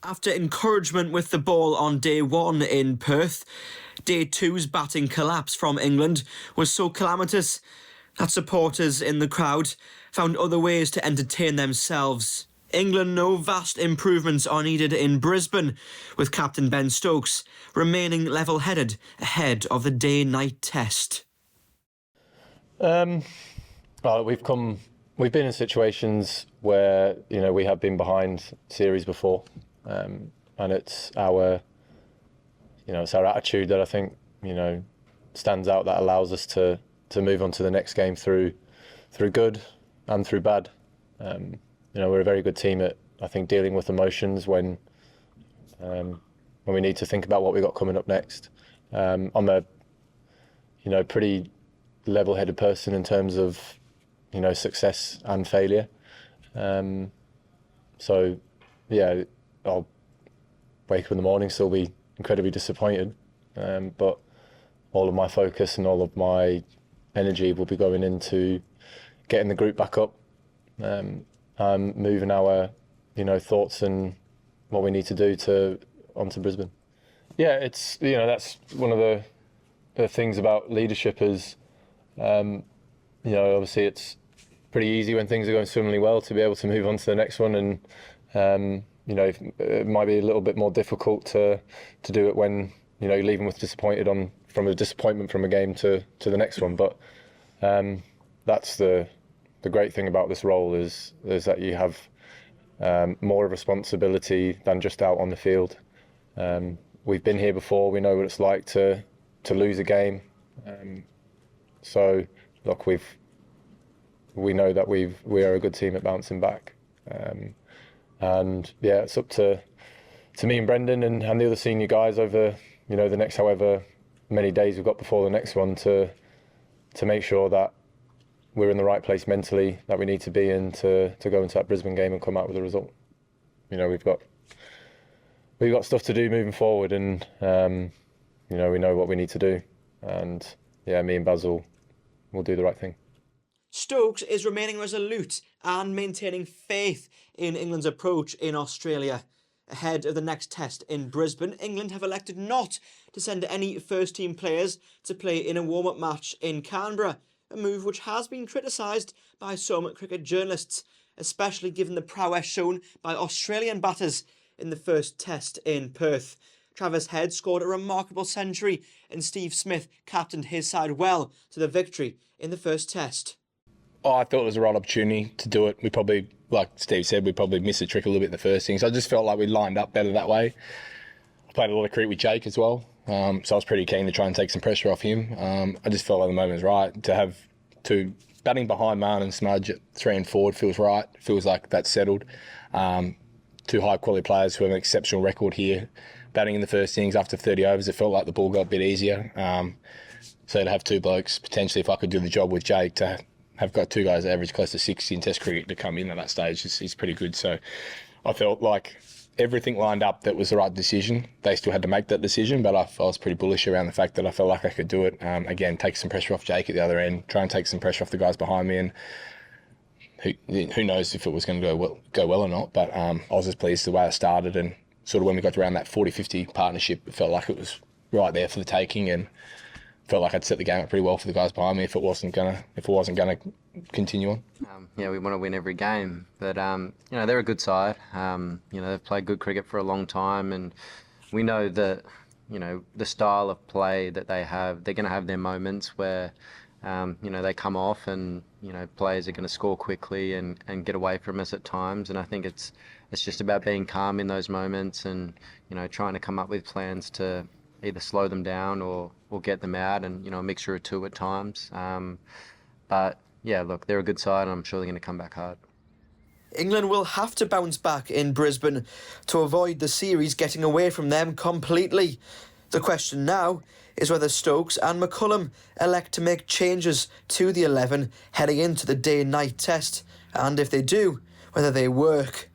After encouragement with the ball on day one in Perth, day two's batting collapse from England was so calamitous that supporters in the crowd found other ways to entertain themselves. England know vast improvements are needed in Brisbane, with Captain Ben Stokes remaining level-headed ahead of the day-night test. Well, we've been in situations where we have been behind series before, and it's our attitude that I think stands out, that allows us to move on to the next game through good and through bad. We're a very good team at, I think, dealing with emotions when we need to think about what we got coming up next. I'm a pretty level-headed person in terms of success and failure. So yeah, I'll wake up in the morning, still be incredibly disappointed, but all of my focus and all of my energy will be going into getting the group back up, and moving our thoughts and what we need to do onto Brisbane. Yeah, it's that's one of the things about leadership is obviously it's pretty easy when things are going swimmingly well to be able to move on to the next one, and it might be a little bit more difficult to do it when you're leaving with from a disappointment from a game to the next one. But that's the great thing about this role is that you have more responsibility than just out on the field. We've been here before. We know what it's like to lose a game. So look, we know that we are a good team at bouncing back. And yeah, it's up to me and Brendon and the other senior guys over the next however many days we've got before the next one to make sure that we're in the right place mentally that we need to be in to go into that Brisbane game and come out with a result. We've got stuff to do moving forward, and we know what we need to do, and yeah, me and Basil will do the right thing. Stokes is remaining resolute and maintaining faith in England's approach in Australia. Ahead of the next test in Brisbane, England have elected not to send any first-team players to play in a warm-up match in Canberra, a move which has been criticised by some cricket journalists, especially given the prowess shown by Australian batters in the first test in Perth. Travis Head scored a remarkable century, and Steve Smith captained his side well to the victory in the first test. I thought it was the right opportunity to do it. We probably, like Steve said, we probably missed the trick a little bit in the first thing. So I just felt like we lined up better that way. I played a lot of cricket with Jake as well. So I was pretty keen to try and take some pressure off him. I just felt like the moment was right. To have two batting behind Marn and Smudge at 3 and 4 feels right. Feels like that's settled. Two high-quality players who have an exceptional record here. Batting in the first innings after 30 overs, it felt like the ball got a bit easier. So to have two blokes, potentially if I could do the job with Jake, to have got two guys that average close to 60 in Test cricket to come in at that stage is pretty good. So I felt like everything lined up that was the right decision. They still had to make that decision, but I was pretty bullish around the fact that I felt like I could do it. Again, take some pressure off Jake at the other end, try and take some pressure off the guys behind me, and who knows if it was going to go well or not. But I was just pleased the way it started, and sort of when we got around that 40-50 partnership, it felt like it was right there for the taking, and felt like I'd set the game up pretty well for the guys behind me if it wasn't gonna continue on. We want to win every game, but they're a good side. They've played good cricket for a long time, and we know that the style of play that they have, they're going to have their moments where they come off and players are going to score quickly and get away from us at times. And I think it's just about being calm in those moments and trying to come up with plans to either slow them down or get them out, and a mixture of two at times. But yeah, look, they're a good side, and I'm sure they're going to come back hard. England will have to bounce back in Brisbane to avoid the series getting away from them completely. The question now is whether Stokes and McCullum elect to make changes to the 11 heading into the day-night test, and if they do, whether they work.